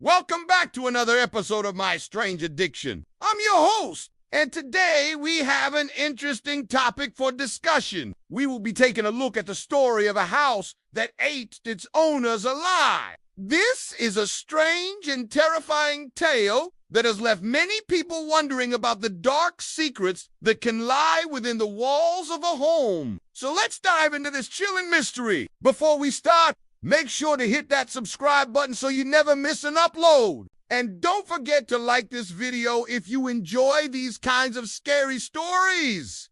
Welcome back to another episode of My Strange Addiction. I'm your host, and today we have an interesting topic for discussion. We will be taking a look at the story of a house that ate its owners alive. This is a strange and terrifying tale that has left many people wondering about the dark secrets that can lie within the walls of a home. So let's dive into this chilling mystery. Before we start, make sure to hit that subscribe button so you never miss an upload. And don't forget to like this video if you enjoy these kinds of scary stories.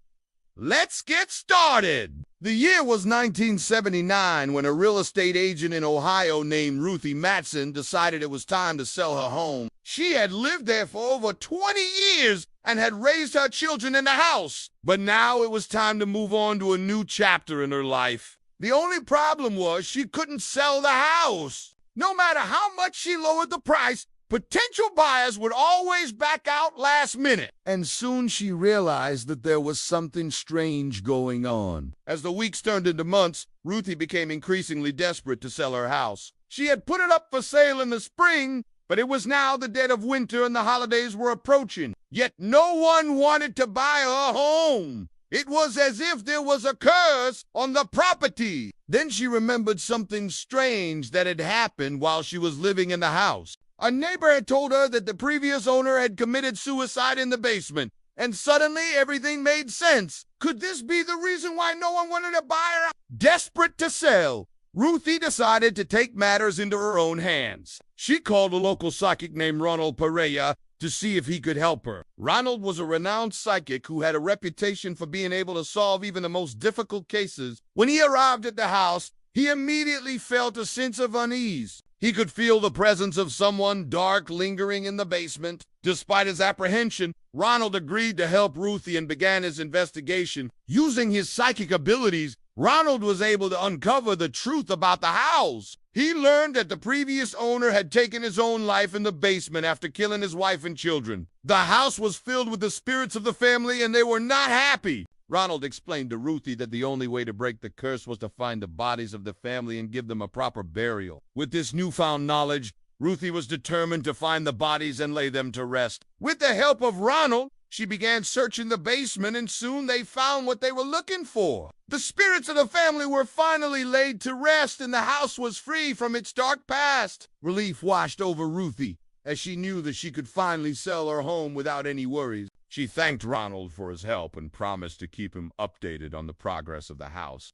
Let's get started. The year was 1979 when a real estate agent in Ohio named Ruthie Matson decided it was time to sell her home. She had lived there for over 20 years and had raised her children in the house. But now it was time to move on to a new chapter in her life. The only problem was she couldn't sell the house. No matter how much she lowered the price, potential buyers would always back out last minute. And soon she realized that there was something strange going on. As the weeks turned into months, Ruthie became increasingly desperate to sell her house. She had put it up for sale in the spring, but it was now the dead of winter and the holidays were approaching. Yet no one wanted to buy her home. It was as if there was a curse on the property. Then she remembered something strange that had happened while she was living in the house. A neighbor had told her that the previous owner had committed suicide in the basement, and suddenly everything made sense. Could this be the reason why no one wanted to buy her? Desperate to sell, Ruthie decided to take matters into her own hands. She called a local psychic named Ronald Pereira to see if he could help her. Ronald was a renowned psychic who had a reputation for being able to solve even the most difficult cases. When he arrived at the house, he immediately felt a sense of unease. He could feel the presence of someone dark lingering in the basement. Despite his apprehension, Ronald agreed to help Ruthie and began his investigation. Using his psychic abilities, Ronald was able to uncover the truth about the house. He learned that the previous owner had taken his own life in the basement after killing his wife and children. The house was filled with the spirits of the family and they were not happy. Ronald explained to Ruthie that the only way to break the curse was to find the bodies of the family and give them a proper burial. With this newfound knowledge, Ruthie was determined to find the bodies and lay them to rest. With the help of Ronald, she began searching the basement and soon they found what they were looking for. The spirits of the family were finally laid to rest and the house was free from its dark past. Relief washed over Ruthie as she knew that she could finally sell her home without any worries. She thanked Ronald for his help and promised to keep him updated on the progress of the house.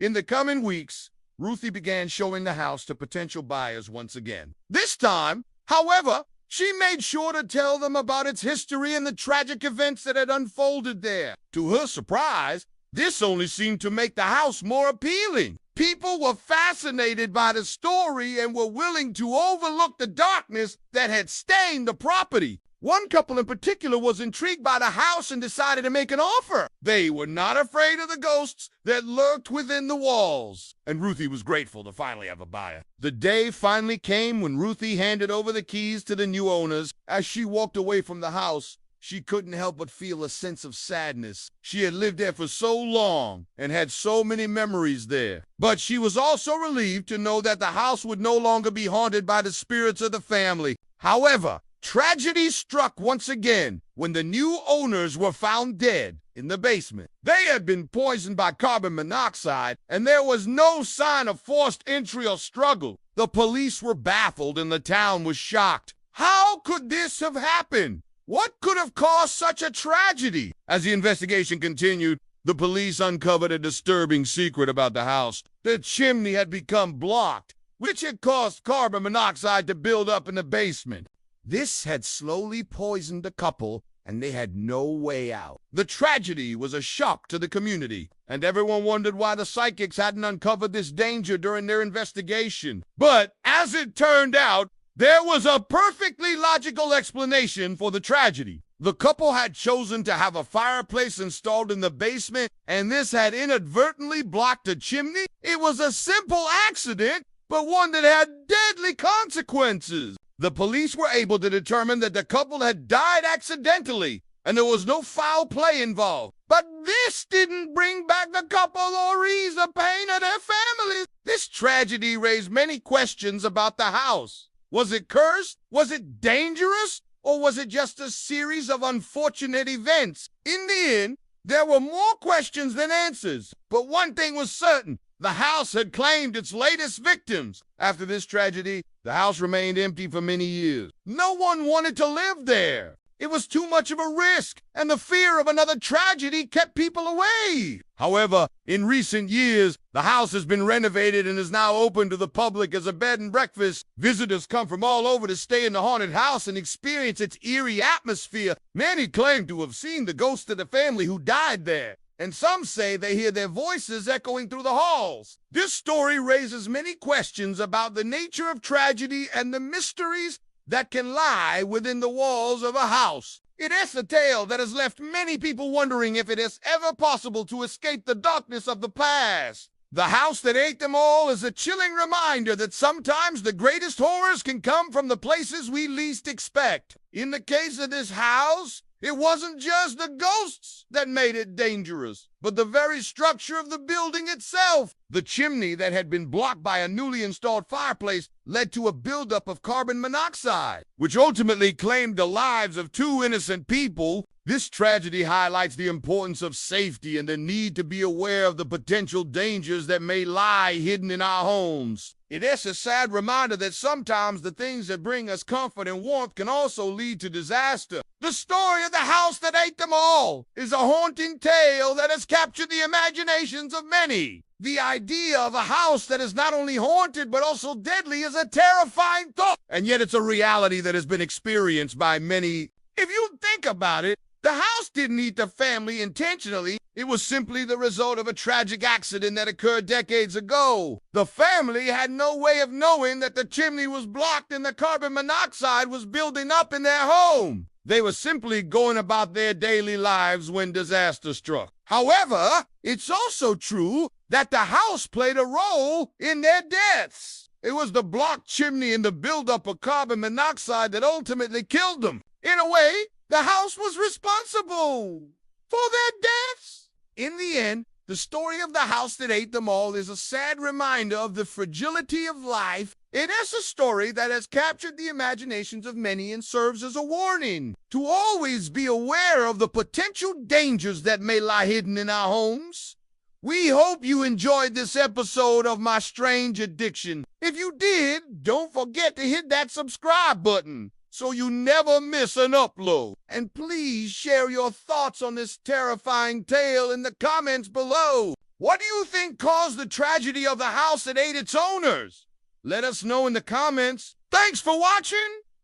In the coming weeks, Ruthie began showing the house to potential buyers once again. This time, however, she made sure to tell them about its history and the tragic events that had unfolded there. To her surprise, this only seemed to make the house more appealing. People were fascinated by the story and were willing to overlook the darkness that had stained the property. One couple in particular was intrigued by the house and decided to make an offer. They were not afraid of the ghosts that lurked within the walls. And Ruthie was grateful to finally have a buyer. The day finally came when Ruthie handed over the keys to the new owners. As she walked away from the house, she couldn't help but feel a sense of sadness. She had lived there for so long and had so many memories there. But she was also relieved to know that the house would no longer be haunted by the spirits of the family. However, tragedy struck once again when the new owners were found dead in the basement. They had been poisoned by carbon monoxide, and there was no sign of forced entry or struggle. The police were baffled and the town was shocked. How could this have happened? What could have caused such a tragedy? As the investigation continued, the police uncovered a disturbing secret about the house. The chimney had become blocked, which had caused carbon monoxide to build up in the basement. This had slowly poisoned the couple, and they had no way out. The tragedy was a shock to the community, and everyone wondered why the psychics hadn't uncovered this danger during their investigation. But, as it turned out, there was a perfectly logical explanation for the tragedy. The couple had chosen to have a fireplace installed in the basement, and this had inadvertently blocked the chimney. It was a simple accident, but one that had deadly consequences. The police were able to determine that the couple had died accidentally, and there was no foul play involved. But this didn't bring back the couple or ease the pain of their families. This tragedy raised many questions about the house. Was it cursed? Was it dangerous? Or was it just a series of unfortunate events? In the end, there were more questions than answers. But one thing was certain. The house had claimed its latest victims. After this tragedy, the house remained empty for many years. No one wanted to live there. It was too much of a risk, and the fear of another tragedy kept people away. However, in recent years, the house has been renovated and is now open to the public as a bed and breakfast. Visitors come from all over to stay in the haunted house and experience its eerie atmosphere. Many claim to have seen the ghost of the family who died there, and some say they hear their voices echoing through the halls. This story raises many questions about the nature of tragedy and the mysteries that can lie within the walls of a house. It is a tale that has left many people wondering if it is ever possible to escape the darkness of the past. The House That Ate Them All is a chilling reminder that sometimes the greatest horrors can come from the places we least expect. In the case of this house, it wasn't just the ghosts that made it dangerous, but the very structure of the building itself. The chimney that had been blocked by a newly installed fireplace led to a buildup of carbon monoxide, which ultimately claimed the lives of 2 innocent people. This tragedy highlights the importance of safety and the need to be aware of the potential dangers that may lie hidden in our homes. It is a sad reminder that sometimes the things that bring us comfort and warmth can also lead to disaster. The story of the house that ate them all is a haunting tale that has captured the imaginations of many. The idea of a house that is not only haunted but also deadly is a terrifying thought, and yet it's a reality that has been experienced by many. If you think about it, the house didn't eat the family intentionally. It was simply the result of a tragic accident that occurred decades ago. The family had no way of knowing that the chimney was blocked and the carbon monoxide was building up in their home. They were simply going about their daily lives when disaster struck. However, it's also true that the house played a role in their deaths. It was the blocked chimney and the buildup of carbon monoxide that ultimately killed them. In a way, the house was responsible for their deaths. In the end, the story of the house that ate them all is a sad reminder of the fragility of life. It is a story that has captured the imaginations of many and serves as a warning to always be aware of the potential dangers that may lie hidden in our homes. We hope you enjoyed this episode of My Strange Addiction. If you did, don't forget to hit that subscribe button so you never miss an upload. And please share your thoughts on this terrifying tale in the comments below. What do you think caused the tragedy of the house that ate its owners? Let us know in the comments. Thanks for watching,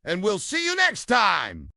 and we'll see you next time.